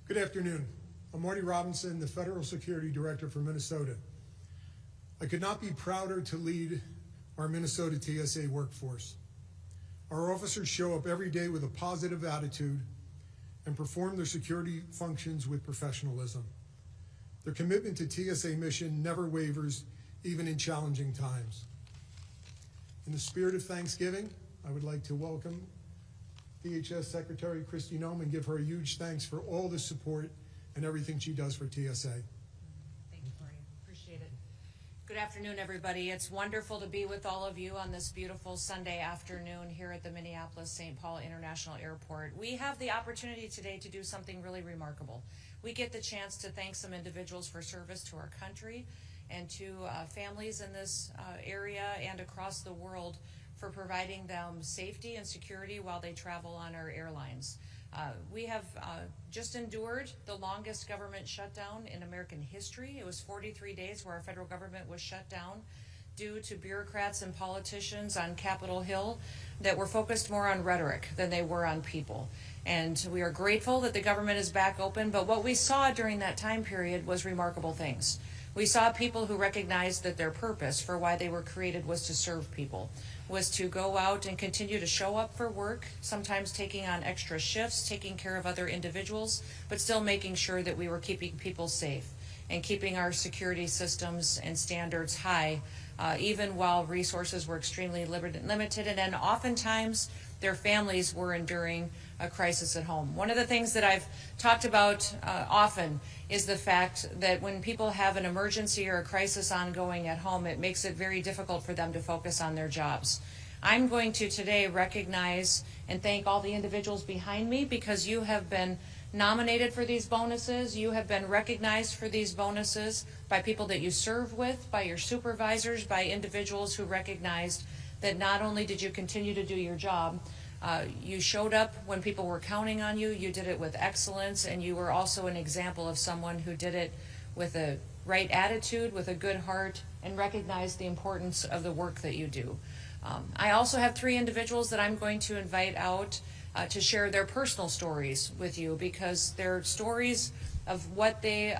Good afternoon. I'm Marty Robinson, the Federal Security Director for Minnesota. I could not be prouder to lead our Minnesota TSA workforce. Our officers show up every day with a positive attitude and perform their security functions with professionalism. Their commitment to TSA mission never wavers, even in challenging times. In the spirit of Thanksgiving, I would like to welcome DHS Secretary Kristi Noem and give her a huge thanks for all the support and everything she does for TSA. Thank you, Marty. Appreciate it. Good afternoon, everybody. It's wonderful to be with all of you on this beautiful Sunday afternoon here at the Minneapolis-Saint Paul International Airport. We have the opportunity today to do something really remarkable. We get the chance to thank some individuals for service to our country and to families in this area and across the world for providing them safety and security while they travel on our airlines. We have just endured the longest government shutdown in American history. It was 43 days where our federal government was shut down due to bureaucrats and politicians on Capitol Hill that were focused more on rhetoric than they were on people. And we are grateful that the government is back open, but what we saw during that time period was remarkable things. We saw people who recognized that their purpose for why they were created was to serve people, was to go out and continue to show up for work, sometimes taking on extra shifts, taking care of other individuals, but still making sure that we were keeping people safe and keeping our security systems and standards high, even while resources were extremely limited, and then oftentimes their families were enduring a crisis at home. One of the things that I've talked about often is the fact that when people have an emergency or a crisis ongoing at home, it makes it very difficult for them to focus on their jobs. I'm going to today recognize and thank all the individuals behind me because you have been nominated for these bonuses. You have been recognized for these bonuses by people that you serve with, by your supervisors, by individuals who recognized that not only did you continue to do your job, you showed up when people were counting on you, you did it with excellence, and you were also an example of someone who did it with a right attitude, with a good heart, and recognized the importance of the work that you do. I also have 3 individuals that I'm going to invite out to share their personal stories with you, because they're stories of what they,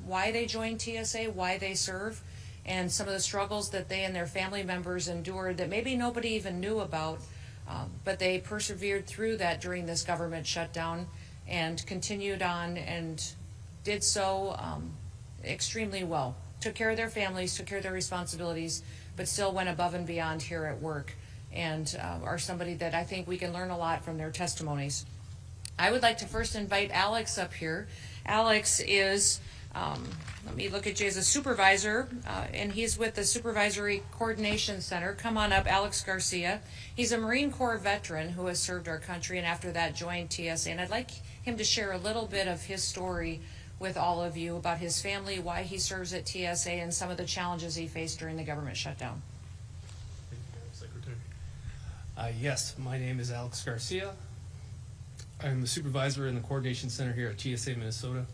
why they joined TSA, why they serve, and some of the struggles that they and their family members endured that maybe nobody even knew about, but they persevered through that during this government shutdown and continued on and did so extremely well. Took care of their families, took care of their responsibilities, but still went above and beyond here at work, and are somebody that I think we can learn a lot from their testimonies. I would like to first invite Alex up here. Alex is, let me look at you, as a supervisor, and he's with the Supervisory Coordination Center. Come on up, Alex Garcia. He's a Marine Corps veteran who has served our country and after that joined TSA, and I'd like him to share a little bit of his story with all of you about his family, why he serves at TSA, and some of the challenges he faced during the government shutdown. Thank you, Madam Secretary. Yes, my name is Alex Garcia. I'm the supervisor in the Coordination Center here at TSA Minnesota,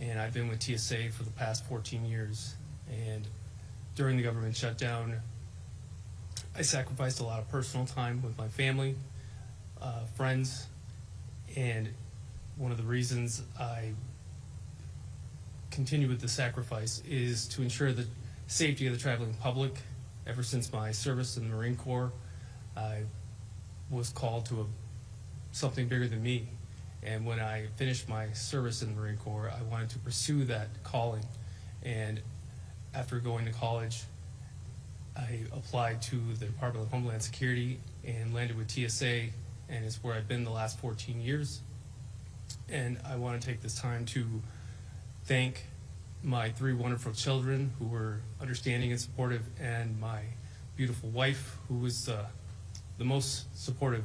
and I've been with TSA for the past 14 years. And during the government shutdown, I sacrificed a lot of personal time with my family, friends, and one of the reasons I continue with the sacrifice is to ensure the safety of the traveling public. Ever since my service in the Marine Corps, I was called to something bigger than me. And when I finished my service in the Marine Corps, I wanted to pursue that calling. And after going to college, I applied to the Department of Homeland Security and landed with TSA, and it's where I've been the last 14 years. And I want to take this time to thank my 3 wonderful children who were understanding and supportive, and my beautiful wife who was the most supportive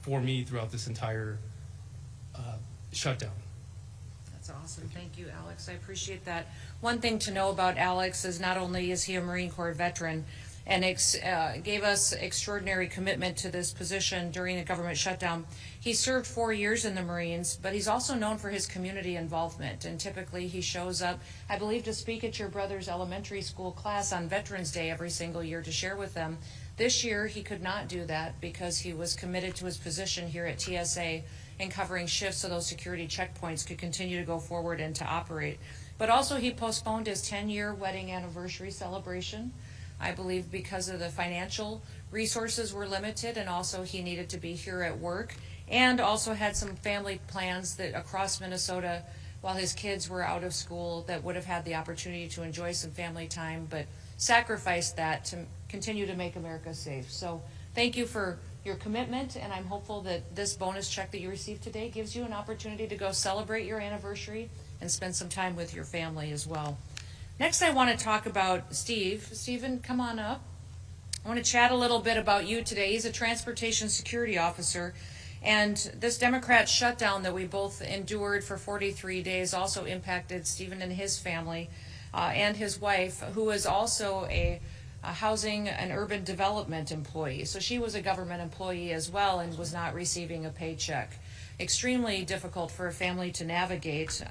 for me throughout this entire shutdown. That's awesome. Thank you, Alex. I appreciate that. One thing to know about Alex is not only is he a Marine Corps veteran and gave us extraordinary commitment to this position during the government shutdown, he served 4 years in the Marines, but he's also known for his community involvement. And typically he shows up, I believe, to speak at your brother's elementary school class on Veterans Day every single year to share with them. This year he could not do that because he was committed to his position here at TSA and covering shifts so those security checkpoints could continue to go forward and to operate. But also he postponed his 10-year wedding anniversary celebration, I believe because of the financial resources were limited, and also he needed to be here at work, and also had some family plans that across Minnesota while his kids were out of school that would have had the opportunity to enjoy some family time, but sacrificed that to continue to make America safe. So thank you for your commitment, and I'm hopeful that this bonus check that you received today gives you an opportunity to go celebrate your anniversary and spend some time with your family as well. Next, I want to talk about Steve. Stephen, come on up. I want to chat a little bit about you today. He's a transportation security officer, and this Democrat shutdown that we both endured for 43 days also impacted Stephen and his family and his wife, who is also a housing and urban development employee. So she was a government employee as well and was not receiving a paycheck. Extremely difficult for a family to navigate.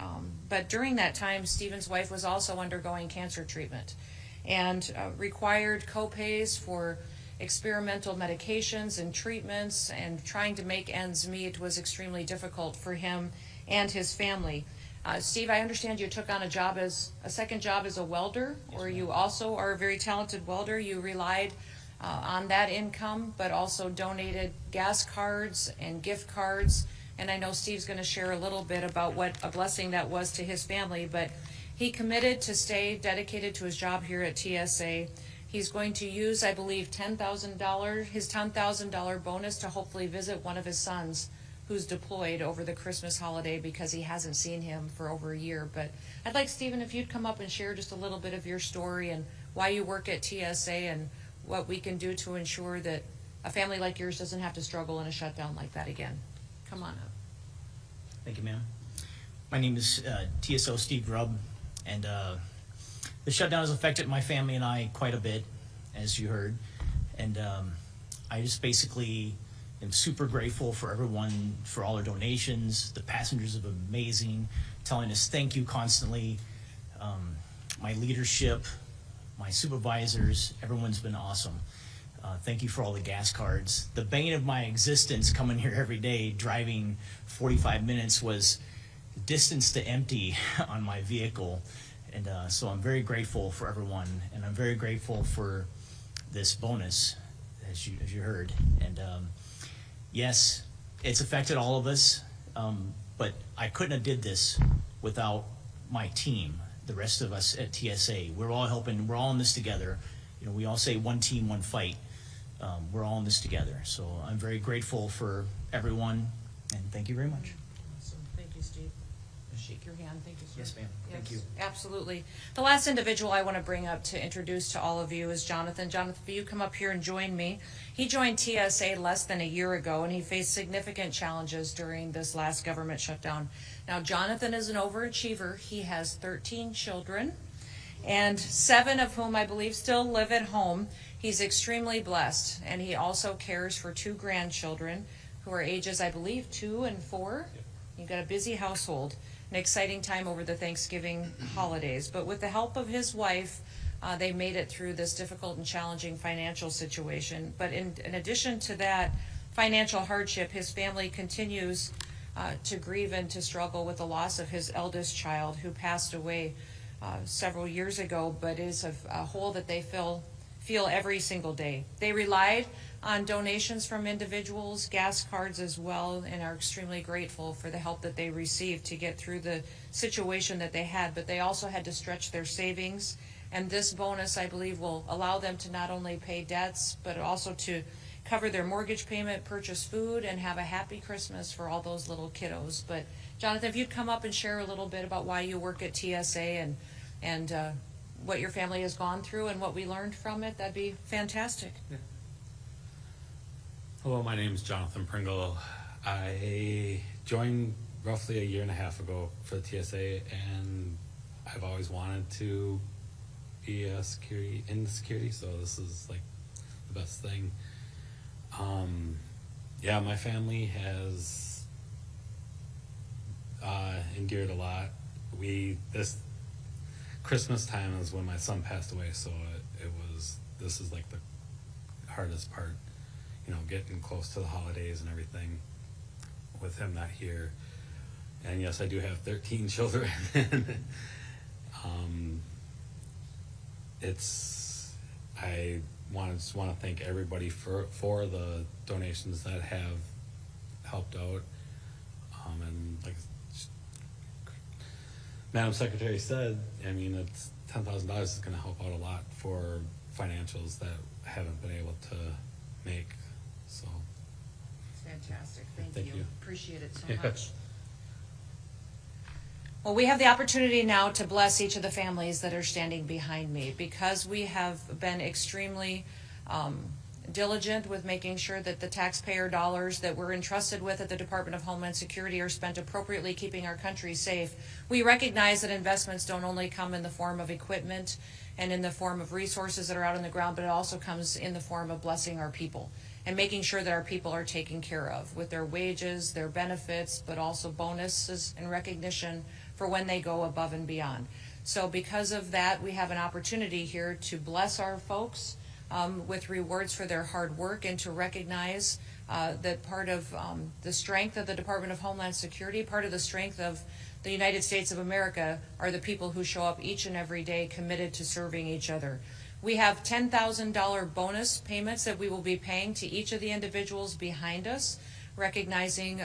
But during that time, Stephen's wife was also undergoing cancer treatment and required co-pays for experimental medications and treatments, and trying to make ends meet was extremely difficult for him and his family. Steve, I understand you took on a second job as a welder, or you also are a very talented welder. You relied on that income, but also donated gas cards and gift cards. And I know Steve's going to share a little bit about what a blessing that was to his family, but he committed to stay dedicated to his job here at TSA. He's going to use, I believe, his $10,000 bonus to hopefully visit one of his sons who's deployed over the Christmas holiday, because he hasn't seen him for over a year. But I'd like, Stephen, if you'd come up and share just a little bit of your story and why you work at TSA and what we can do to ensure that a family like yours doesn't have to struggle in a shutdown like that again. Come on up. Thank you, ma'am. My name is TSO Steve Grubb, and the shutdown has affected my family and I quite a bit, as you heard. And I just basically am super grateful for everyone, for all their donations. The passengers have been amazing, telling us thank you constantly. My leadership, my supervisors, everyone's been awesome. Thank you for all the gas cards. The bane of my existence coming here every day, driving 45 minutes, was distance to empty on my vehicle. And so I'm very grateful for everyone, and I'm very grateful for this bonus, as you heard. And yes, it's affected all of us, but I couldn't have did this without my team, the rest of us at TSA. We're all helping, we're all in this together. You know, we all say one team, one fight. We're all in this together. So I'm very grateful for everyone, and thank you very much. Awesome. Thank you, Steve. Shake your hand. Thank you, sir. Yes, ma'am. Thank you. Absolutely. The last individual I want to bring up to introduce to all of you is Jonathan. Jonathan, will you come up here and join me? He joined TSA less than a year ago, and he faced significant challenges during this last government shutdown. Now, Jonathan is an overachiever. He has 13 children, and 7 of whom I believe still live at home. He's extremely blessed, and he also cares for 2 grandchildren who are ages, I believe, 2 and 4. You've got a busy household, an exciting time over the Thanksgiving holidays. But with the help of his wife, they made it through this difficult and challenging financial situation. But in addition to that financial hardship, his family continues to grieve and to struggle with the loss of his eldest child, who passed away several years ago, but is a hole that they feel every single day. They relied on donations from individuals, gas cards as well, and are extremely grateful for the help that they received to get through the situation that they had. But they also had to stretch their savings, and this bonus, I believe, will allow them to not only pay debts, but also to cover their mortgage payment, purchase food, and have a happy Christmas for all those little kiddos. But Jonathan, if you'd come up and share a little bit about why you work at TSA and what your family has gone through and what we learned from it, that'd be fantastic. Yeah. Hello, my name is Jonathan Pringle. I joined roughly a year and a half ago for the TSA, and I've always wanted to be in security, so this is like the best thing. Yeah, my family has endured a lot. This Christmas time is when my son passed away, so this is like the hardest part, you know, getting close to the holidays and everything. with him not here. And yes, I do have 13 children. I just want to thank everybody for the donations that have helped out. And like Madam Secretary said, I mean, it's $10,000 is going to help out a lot for financials that haven't been able to make. So It's fantastic. Thank Thank you. you. Appreciate it so Yeah. much. Well, we have the opportunity now to bless each of the families that are standing behind me, because we have been extremely diligent with making sure that the taxpayer dollars that we're entrusted with at the Department of Homeland Security are spent appropriately, keeping our country safe. We recognize that investments don't only come in the form of equipment and in the form of resources that are out on the ground, but it also comes in the form of blessing our people and making sure that our people are taken care of with their wages, their benefits, but also bonuses and recognition for when they go above and beyond. So because of that, we have an opportunity here to bless our folks with rewards for their hard work, and to recognize that part of the strength of the Department of Homeland Security, part of the strength of the United States of America, are the people who show up each and every day committed to serving each other. We have $10,000 bonus payments that we will be paying to each of the individuals behind us, recognizing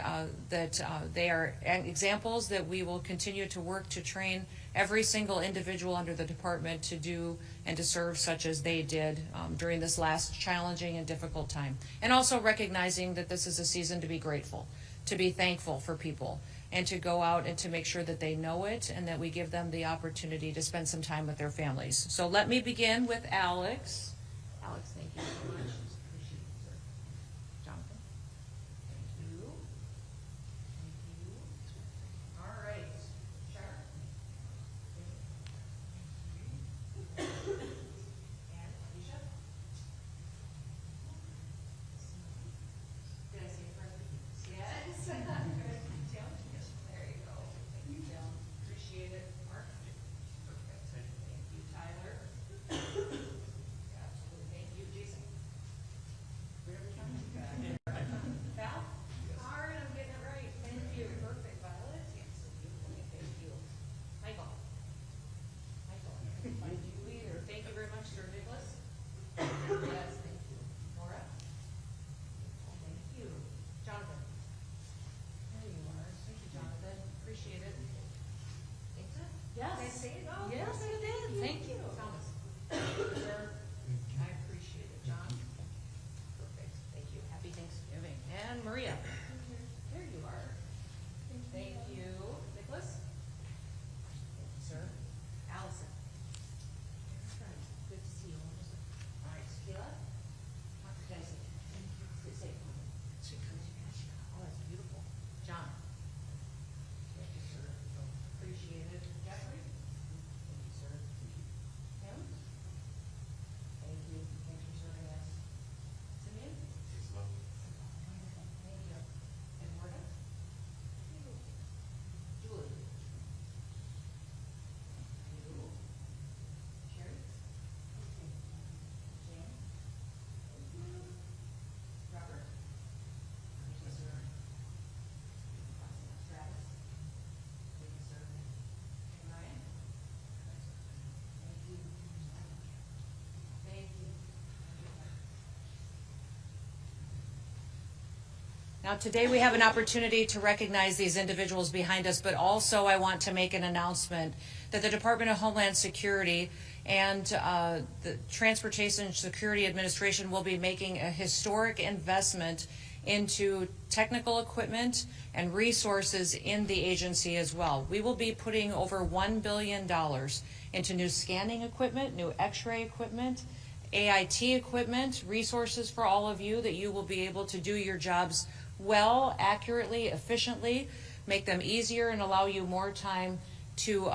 that they are examples that we will continue to work to train every single individual under the department to do and to serve such as they did during this last challenging and difficult time. And also recognizing that this is a season to be grateful, to be thankful for people, and to go out and to make sure that they know it and that we give them the opportunity to spend some time with their families. So let me begin with Alex. Alex, thank you so much. Appreciate it, sir. Jonathan? Thank you. Thank you. All right. Sharon? And Alicia? Did I say it correctly? Yes. Tim? Yes. There you go. Thank you, Tim. Appreciate it. Mark? Perfect. Thank you, Tyler. Absolutely. Thank you, Jason. Whatever counts. Val? All right, I'm getting it right. Thank you. Perfect. Violet? Yes, beautiful. Thank you. Michael? Michael? Find you either. Thank you very much, Sir Nicholas. Yes, thank you. Nora? Thank you. Jonathan? There you are. Thank you, Jonathan. Appreciate it. Nathan? Yes. Did I say it? Oh, Yes, I you did. Thank you. Thomas? Sir? I appreciate it. John? Perfect. Thank you. Happy Thanksgiving. And Maria? There you are. Thank you. Nicholas? Thank you, sir. Allison? Good to see you. All right, Sheila? Did I say? Say it. Sweet country. Oh, that's beautiful. John? Thank you, sir. Appreciate it. Jeffrey? Thank you, sir. Tim? Thank you. Thanks for serving us. Simeon? Thank you. And Morgan? Julie? You? Sherry? Jane? Robert? Thank you, sir. Travis? Thank you, sir. And Ryan? Thank you. Thank you. Now, today we have an opportunity to recognize these individuals behind us, but also I want to make an announcement that the Department of Homeland Security and the Transportation Security Administration will be making a historic investment into technical equipment and resources in the agency as well. We will be putting over $1 billion into new scanning equipment, new x-ray equipment, AIT equipment, resources for all of you that you will be able to do your jobs well, accurately, efficiently, make them easier, and allow you more time to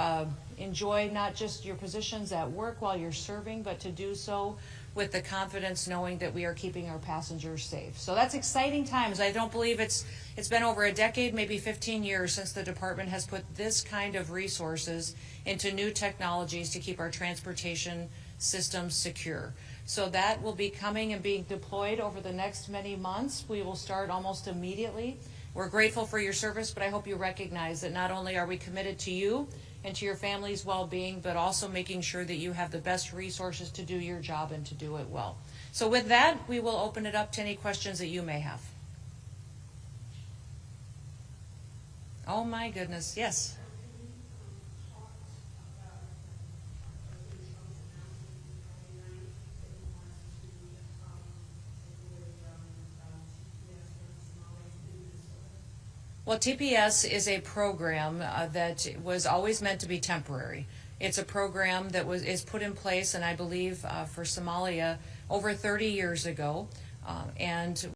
enjoy not just your positions at work while you're serving, but to do so with the confidence knowing that we are keeping our passengers safe. So that's exciting times. I don't believe it's been over a decade, maybe 15 years since the department has put this kind of resources into new technologies to keep our transportation systems secure. So that will be coming and being deployed over the next many months. We will start almost immediately We're grateful for your service, but I hope you recognize that not only are we committed to you and to your family's well-being, but also making sure that you have the best resources to do your job and to do it well. So with that, we will open it up to any questions that you may have. Oh my goodness, yes. Well, TPS is a program that was always meant to be temporary. It's a program that is put in place, and I believe for Somalia over 30 years ago, and